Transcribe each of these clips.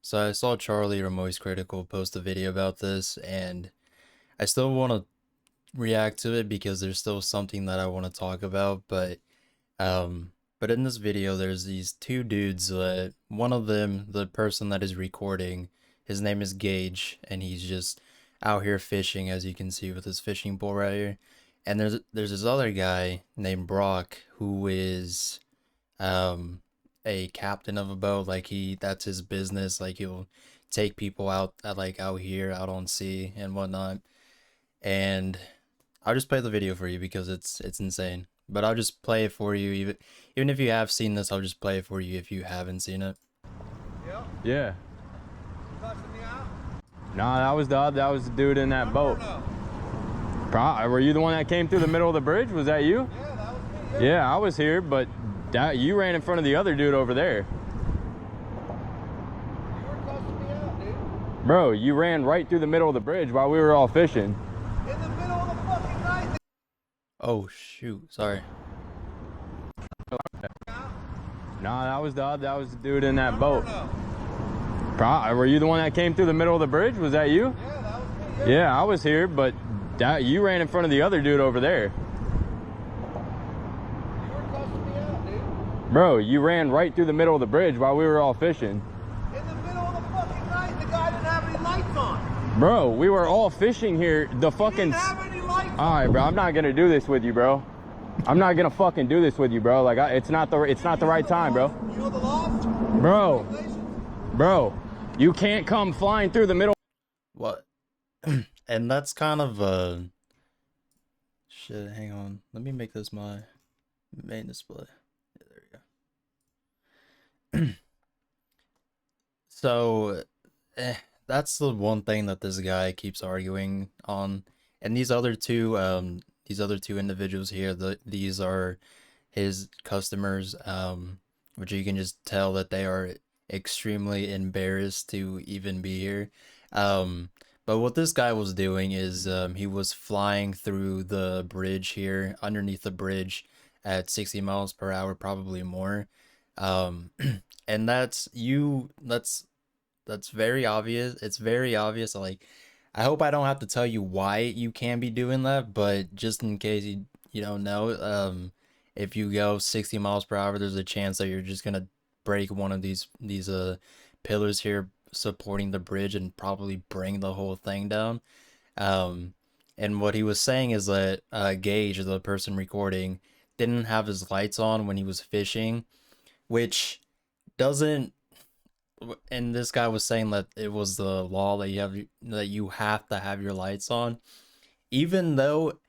So I saw Charlie or Moist Critical post a video about this, and I still want to react to it because there's still something that I want to talk about. But in this video, there's these two dudes. One of them, the person that is recording, his name is Gage, and he's just out here fishing, as you can see with his fishing pole right here. And there's this other guy named Brock who is a captain of a boat. Like that's his business. Like he'll take people out out here out on sea and whatnot. And I'll just play the video for you because it's insane. But I'll just play it for you, even if you have seen this. I'll just play it for you if you haven't seen it. Yeah. Cussing me out? No, that was the dude in that boat. No. Were you the one that came through the middle of the bridge? Was that you? Yeah, that was me. Yeah, I was here, but you ran in front of the other dude over there. You were cussing me out, dude. Bro, you ran right through the middle of the bridge while we were all fishing. In the middle of the fucking night. Oh shoot, sorry. No, that was the dude in that boat. No. Were you the one that came through the middle of the bridge? Was that you? Yeah, that was me. Yeah, I was here, but you ran in front of the other dude over there. You were cussing me out, dude. Bro, you ran right through the middle of the bridge while we were all fishing. In the middle of the fucking night, the guy didn't have any lights on. Bro, we were all fishing here. The He fucking. didn't have any lights on. All right, bro. I'm not gonna do this with you, bro. I'm not gonna fucking do this with you, bro. Like, it's not the right time, bro. You know the laws? Bro, Regulations? bro, you can't come flying through the middle. What? And that's kind of shit. Hang on, let me make this my main display. Yeah, there you go. So, that's the one thing that this guy keeps arguing on, and these other two individuals here, these are his customers, which you can just tell that they are extremely embarrassed to even be here. But what this guy was doing is he was flying through the bridge here, underneath the bridge at 60 miles per hour, probably more. And that's very obvious. It's very obvious. Like, I hope I don't have to tell you why you can be doing that, but just in case you don't know, if you go 60 miles per hour, there's a chance that you're just gonna break one of these pillars here supporting the bridge and probably bring the whole thing down. And what he was saying is that Gage, the person recording, didn't have his lights on when he was fishing, which doesn't. And this guy was saying that it was the law that you have to have your lights on, even though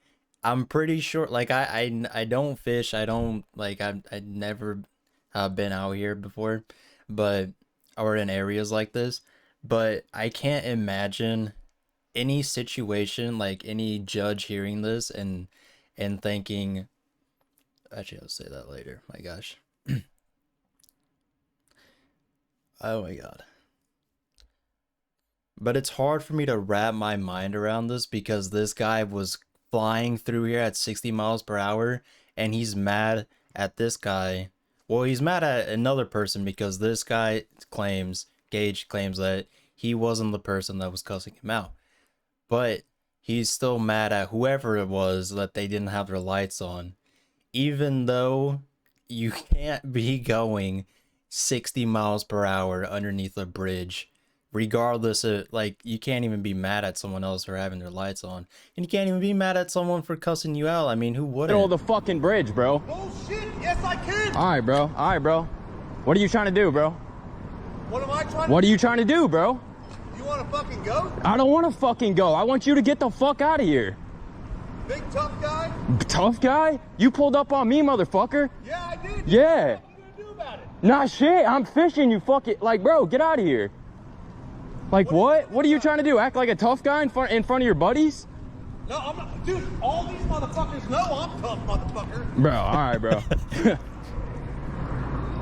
I'm pretty sure, like, I don't fish. I don't, like, I've never been out here before, but or in areas like this, but I can't imagine any situation, like any judge hearing this and thinking, actually I'll say that later, my gosh. Oh my god. But it's hard for me to wrap my mind around this because this guy was flying through here at 60 miles per hour and he's mad at this guy. Well, he's mad at another person because this guy Gage claims that he wasn't the person that was cussing him out. But he's still mad at whoever it was that they didn't have their lights on. Even though you can't be going 60 miles per hour underneath a bridge, regardless of, like, you can't even be mad at someone else for having their lights on, and you can't even be mad at someone for cussing you out. I mean, who wouldn't? Middle of the fucking bridge, bro. Oh shit, yes I can. All right, bro. What are you trying to do, bro? What am I trying to What are you trying to do, bro? You want to fucking go? I don't want to fucking go. I want you to get the fuck out of here. Big tough guy? Tough guy? You pulled up on me, motherfucker. Yeah, I did. Yeah. What are you gonna do about it? Nah, shit. I'm fishing, you fucking, like, bro, get out of here. Like, what? What are you trying to do? Act like a tough guy in front of your buddies? No, I'm not. Dude, all these motherfuckers know I'm tough, motherfucker. Bro, all right, bro.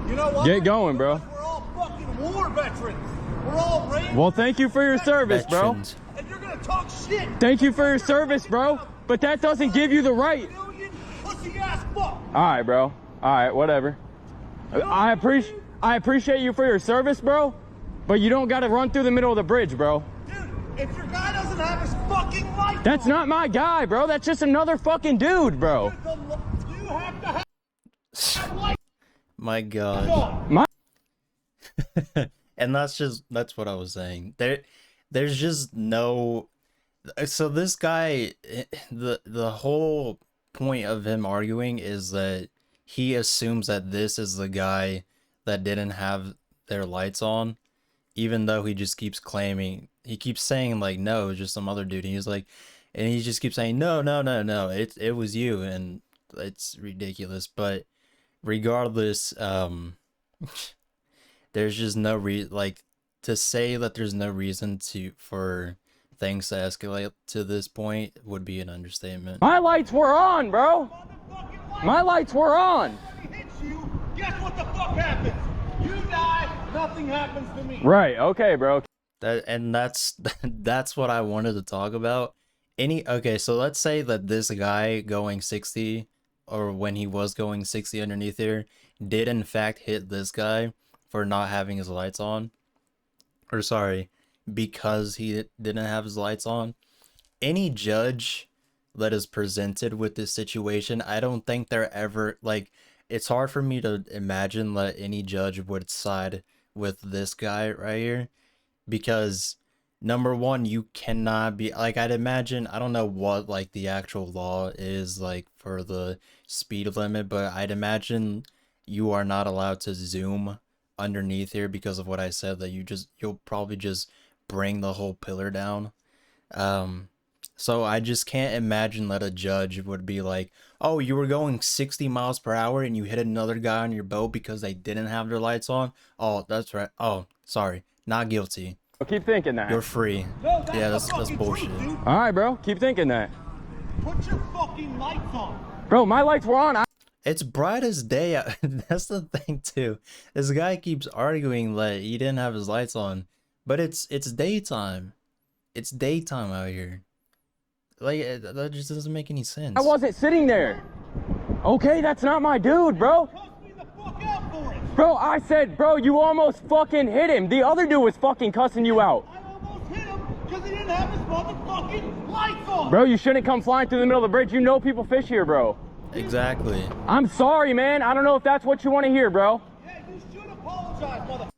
You know what? Get going, bro. We're all fucking war veterans. We're all raised. Well, thank you for your service, bro. Veterans. And you're gonna talk shit. Thank you for your service, bro. But that doesn't give you the right. Million pussy ass fuck. All right, bro. All right, whatever. I appreciate you for your service, bro. But you don't gotta run through the middle of the bridge, bro. Dude, if your guy doesn't have his fucking lights That's on, not my guy, bro. That's just another fucking dude, bro. you have to have lights My gosh. on. My And that's what I was saying. There's just no. So this guy, the whole point of him arguing is that he assumes that this is the guy that didn't have their lights on, even though he just keeps claiming, he keeps saying like, no, it's just some other dude. And he's like, and he just keeps saying, no, no, no, no, it was you, and it's ridiculous. But regardless, there's just no like, to say that there's no reason for things to escalate to this point would be an understatement. lights were on, bro. My lights were on. He hits you, guess what the fuck happens? You die, nothing happens to me. Right, okay, bro. That's what I wanted to talk about. Okay, so let's say that this guy going 60, or when he was going 60 underneath here, did in fact hit this guy for not having his lights on. Or sorry, because he didn't have his lights on. Any judge that is presented with this situation, I don't think they're ever, like, it's hard for me to imagine that any judge would side with this guy right here, because number one, you cannot be, like, I'd imagine, I don't know what like the actual law is like for the speed limit, but I'd imagine you are not allowed to zoom underneath here because of what I said, that you'll probably just bring the whole pillar down. So I just can't imagine that a judge would be like, oh, you were going 60 miles per hour and you hit another guy on your boat because they didn't have their lights on. Oh, that's right. Oh, sorry. Not guilty. Keep thinking that. You're free. No, Yeah, the that's fucking bullshit. truth, dude. All right, bro. Keep thinking that. Put your fucking lights on. Bro, my lights were on. It's bright as day. That's the thing too. This guy keeps arguing that he didn't have his lights on, but it's daytime. It's daytime out here. Like, that just doesn't make any sense. I wasn't sitting there. Okay, that's not my dude, bro. Cuss me the fuck out for it. Bro, I said, bro, you almost fucking hit him. The other dude was fucking cussing you out. I almost hit him because he didn't have his motherfucking lights on. Bro, you shouldn't come flying through the middle of the bridge. You know people fish here, bro. Exactly. I'm sorry, man. I don't know if that's what you want to hear, bro. Yeah, you should apologize, mother.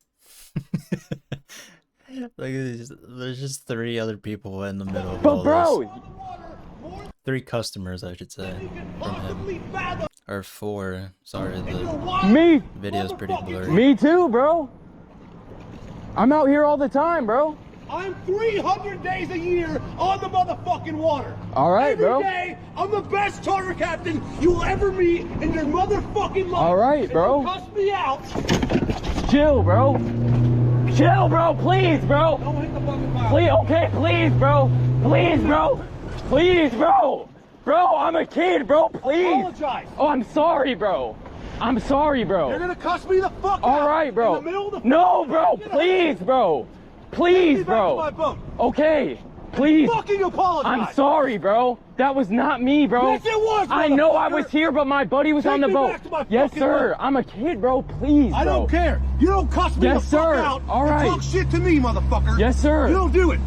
Like, there's just 3 other people in the middle of But all bro, this. On the water more 3 customers, I should say, than you can from him. possibly fathom. Or 4. Sorry, If you're the wild, me, video's pretty blurry. me too, bro. I'm out here all the time, bro. I'm 300 days a year on the motherfucking water. All right, Every bro. day, I'm the best charter captain you'll ever meet in your motherfucking life. All right, If bro. you cuss me out, Chill, bro. Chill, bro. Please, bro. don't hit the fucking pile. Please, okay, please, bro. Please, bro. Please, bro. Bro, I'm a kid, bro. Please. Apologize. Oh, I'm sorry, bro. I'm sorry, bro. You're gonna cuss me the fuck out. All right, bro. In the middle of the No, bro. Please, bro. Please, Get me back to my bro. boat. Okay. Please. Fucking apologize. I'm sorry, bro. That was not me, bro. Yes, it was, I know I motherfucker. was here, but my buddy was Take on the me boat. back to my Yes, fucking sir. boat. I'm a kid, bro. Please, bro. I don't care. You don't cuss me Yes, the fuck sir. out All and right. talk shit to me, motherfucker. Yes, sir. You don't do it.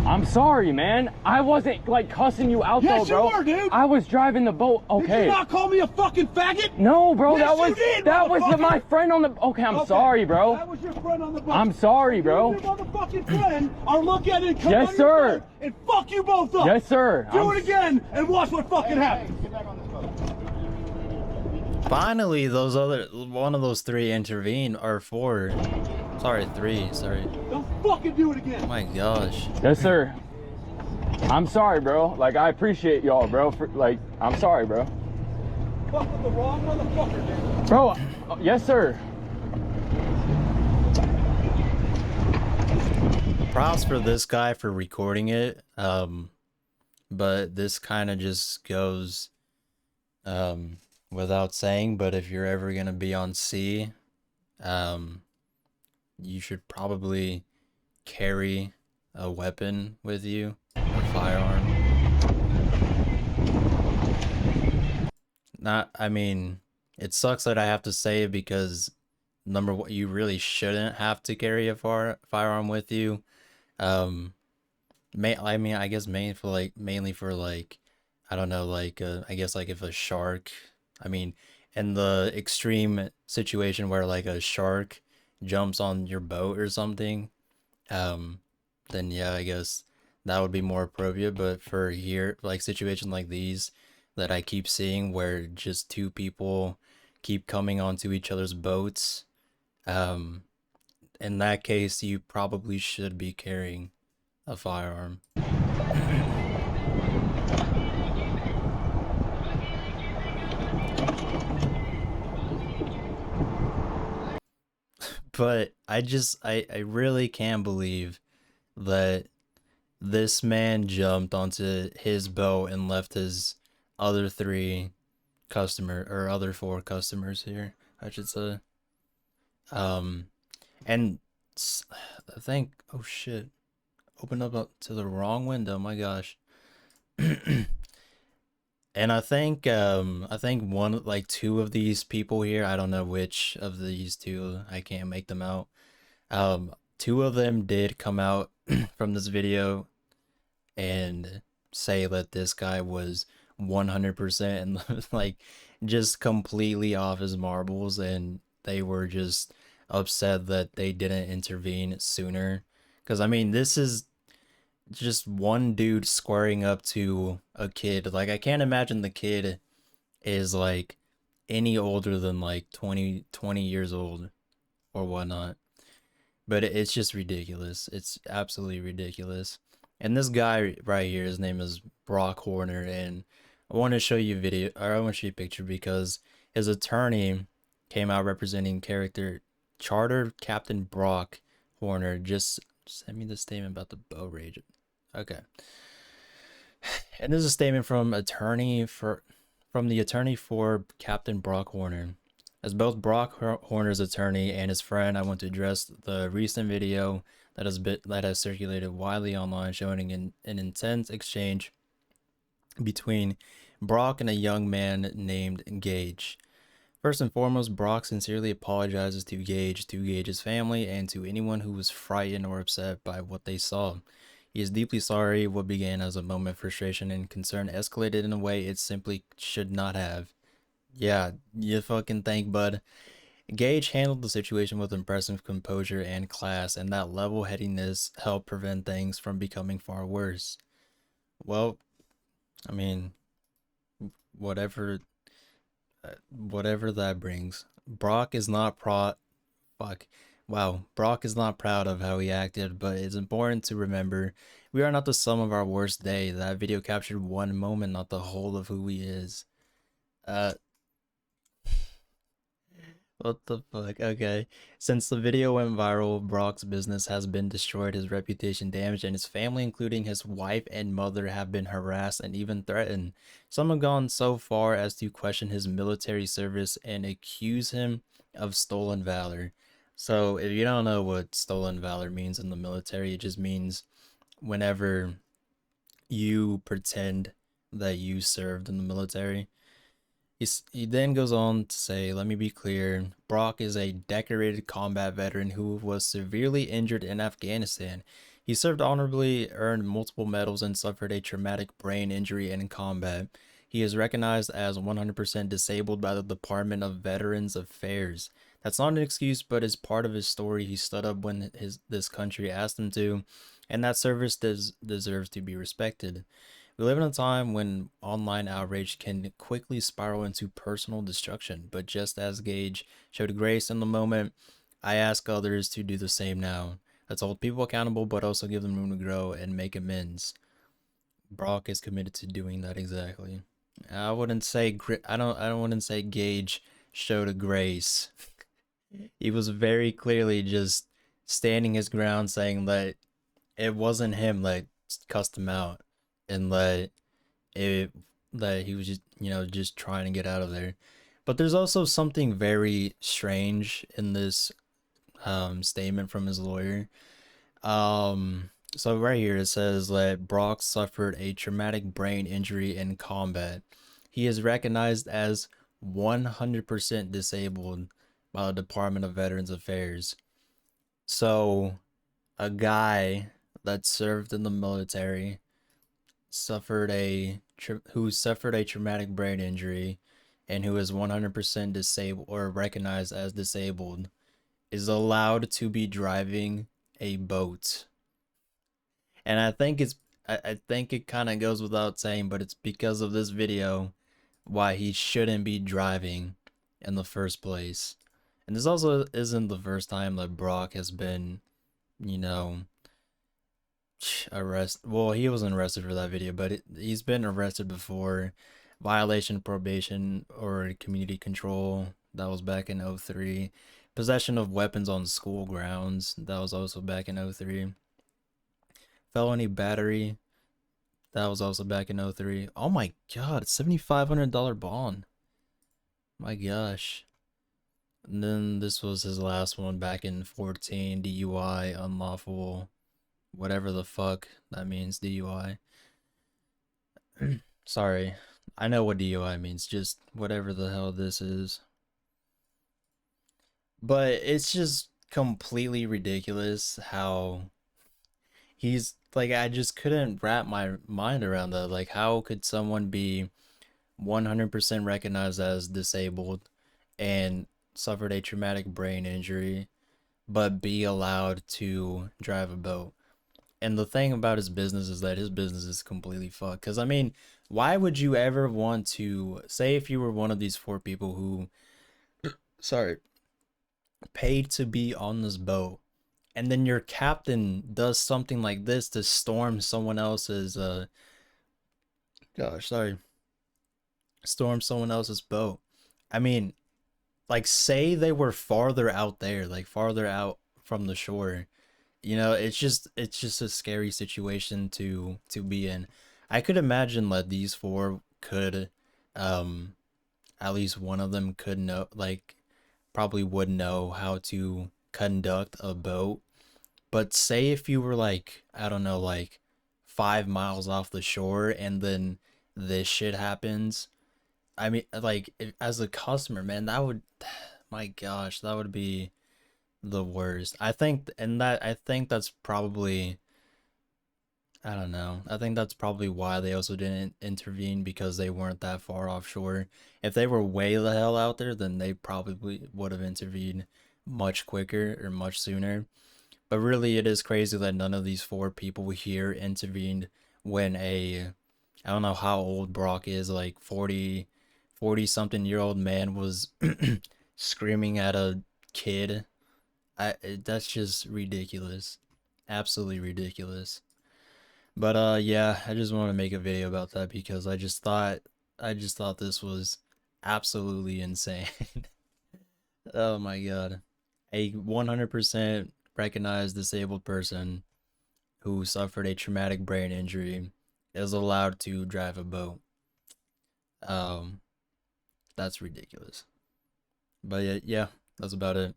I'm sorry, man. I wasn't like cussing you out, Yes, though, bro. you were, dude. I was driving the boat. Did Okay. you not call me a fucking faggot? No, bro. Yes, that was you did, that was motherfucker. my friend on the. Okay, I'm Okay, sorry, bro. That was your friend on the boat. I'm sorry, You bro. and your motherfucking friend are look at it and come Yes, on your sir. boat and fuck you both up. Yes, sir. Do it again and watch what fucking happens. Finally, one of those 3 intervene, or 4. Sorry, 3. Sorry. Don't fucking do it again. Oh my gosh. Yes, sir. I'm sorry, bro. Like, I appreciate y'all, bro. For, like, I'm sorry, bro. Fuck with the wrong motherfucker, man. Bro, yes, sir. Props for this guy for recording it. But this kind of just goes without saying, but if you're ever gonna be on sea, you should probably carry a weapon with you, a firearm. I mean, it sucks that I have to say it because number one, you really shouldn't have to carry a firearm with you. Um, I mean, I guess mainly for like, I don't know, like I guess like if a shark, I mean, in the extreme situation where like a shark jumps on your boat or something, um, then yeah, I guess that would be more appropriate. But for here, like situations like these that I keep seeing where just two people keep coming onto each other's boats, um, in that case, you probably should be carrying a firearm. But I really can't believe that this man jumped onto his boat and left his other three other four customers here, I should say. Um, and I think, oh shit, opened up to the wrong window. My gosh. And I think one like two of these people here, I don't know which of these two, I can't make them out. Two of them did come out from this video and say that this guy was 100% and like just completely off his marbles, and they were just upset that they didn't intervene sooner. Because I mean, this is just one dude squaring up to a kid. Like, I can't imagine the kid is like any older than like 20 years old or whatnot. But it's just ridiculous. It's absolutely ridiculous. And this guy right here, his name is Brock Horner, and I want to show you a video, or I want to show you a picture because his attorney came out representing character Charter Captain Brock Horner. Just send me the statement about the bow rage. Okay. And this is a statement from the attorney for Captain Brock Horner. As both Brock Horner's attorney and his friend, I want to address the recent video that has circulated widely online showing an intense exchange between Brock and a young man named Gage. First and foremost, Brock sincerely apologizes to Gage's family, and to anyone who was frightened or upset by what they saw. He is deeply sorry what began as a moment of frustration and concern escalated in a way it simply should not have. Yeah, you fucking think, bud. Gage handled the situation with impressive composure and class, and that level-headedness helped prevent things from becoming far worse. Well, I mean, whatever, whatever that brings. Brock is not pro. Fuck. Wow, Brock is not proud of how he acted, but it's important to remember we are not the sum of our worst day. That video captured one moment, not the whole of who he is. Uh, What the fuck? Okay. Since the video went viral, Brock's business has been destroyed, his reputation damaged, and his family, including his wife and mother, have been harassed and even threatened. Some have gone so far as to question his military service and accuse him of stolen valor. So, if you don't know what stolen valor means in the military, it just means whenever you pretend that you served in the military. He then goes on to say, let me be clear, Brock is a decorated combat veteran who was severely injured in Afghanistan. He served honorably, earned multiple medals, and suffered a traumatic brain injury in combat. He is recognized as 100% disabled by the Department of Veterans Affairs. That's not an excuse, but is part of his story. He stood up when this country asked him to, and that service deserves to be respected. We live in a time when online outrage can quickly spiral into personal destruction, but just as Gage showed grace in the moment, I ask others to do the same now. Let's hold people accountable, but also give them room to grow and make amends. Brock is committed to doing that exactly. I wouldn't say I don't wouldn't say Gage showed a grace. He was very clearly just standing his ground, saying that it wasn't him that cussed him out, and it that he was just just trying to get out of there. But there's also something very strange in this statement from his lawyer. So right here it says that Brock suffered a traumatic brain injury in combat. He is recognized as 100% disabled by the Department of Veterans Affairs. So, a guy that served in the military who suffered a traumatic brain injury and who is 100% disabled or recognized as disabled is allowed to be driving a boat. And I think it kind of goes without saying, but it's because of this video why he shouldn't be driving in the first place. And this also isn't the first time that Brock has been, you know, arrested. Well, he wasn't arrested for that video, but he's been arrested before. Violation of probation or community control. That was back in 03. Possession of weapons on school grounds. That was also back in 03. Felony battery. That was also back in 03. Oh my god, $7,500 bond. My gosh. And then this was his last one back in 14. DUI, unlawful, whatever the fuck that means, DUI. Sorry. I know what DUI means, just whatever the hell this is. But it's just completely ridiculous how he's like, I just couldn't wrap my mind around that. Like, how could someone be 100% recognized as disabled and suffered a traumatic brain injury, but be allowed to drive a boat? And the thing about his business is that his business is completely fucked. Because, I mean, why would you ever want to, say if you were one of these four people who, sorry, paid to be on this boat, and then your captain does something like this to storm someone else's, gosh, sorry, storm someone else's boat. I mean, like, say they were farther out there, like farther out from the shore. You know, it's just a scary situation to be in. I could imagine that these four could, um, at least one of them could know, like, probably would know how to conduct a boat. But say if you were like, I don't know, like 5 miles off the shore and then this shit happens. I mean, like, as a customer, man, that would, my gosh, that would be the worst. I think that's probably, I don't know. I think that's probably why they also didn't intervene, because they weren't that far offshore. If they were way the hell out there, then they probably would have intervened much quicker or much sooner. But really, it is crazy that none of these four people here intervened when I don't know how old Brock is, like 40 something year old man was screaming at a kid. That's just ridiculous. Absolutely ridiculous. But yeah, I just want to make a video about that because I just thought this was absolutely insane. Oh my god. A 100% recognized disabled person who suffered a traumatic brain injury is allowed to drive a boat. Um that's ridiculous. But yeah, that's about it.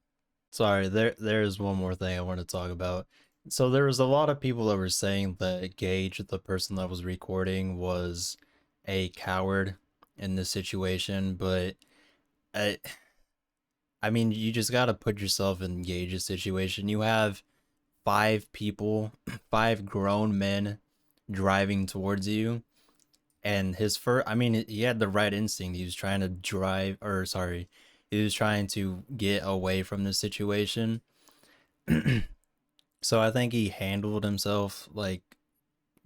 Sorry, there's one more thing I want to talk about. So there was a lot of people that were saying that Gage, the person that was recording, was a coward in this situation, but I I mean, you just gotta put yourself in Gage's situation. You have five people, five grown men driving towards you, and his first, I mean, he had the right instinct. He was trying to drive, or sorry, he was trying to get away from the situation. So I think he handled himself like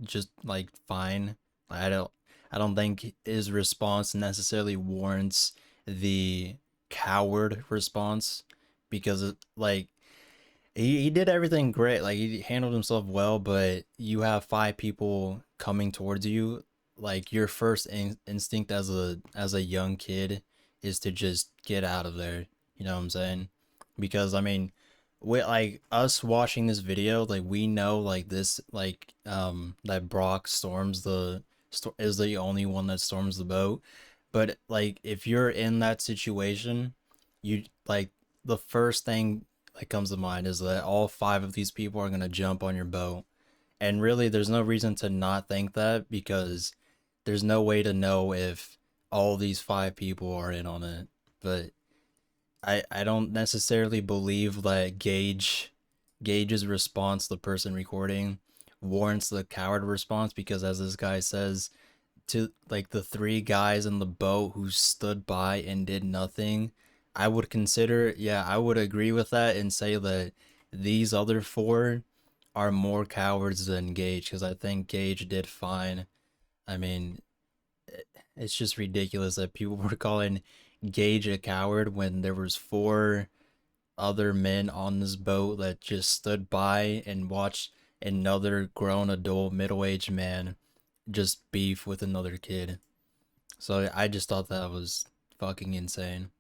just like fine. I don't think his response necessarily warrants the coward response, because like he did everything great. Like, he handled himself well, but you have five people coming towards you. Like, your first instinct as a young kid is to just get out of there. You know what I'm saying? Because I mean, with like us watching this video, like, we know like this, like, that Brock is the only one that storms the boat. But like, if you're in that situation, you like, the first thing that comes to mind is that all five of these people are going to jump on your boat. And really, there's no reason to not think that, because there's no way to know if all these five people are in on it. But I don't necessarily believe that Gage's response, the person recording, warrants the coward response because as this guy says, to like the three guys in the boat who stood by and did nothing, I would consider, yeah, I would agree with that and say that these other four are more cowards than Gage because I think Gage did fine. I mean, it's just ridiculous that people were calling Gage a coward when there was four other men on this boat that just stood by and watched another grown adult middle-aged man just beef with another kid. So I just thought that was fucking insane.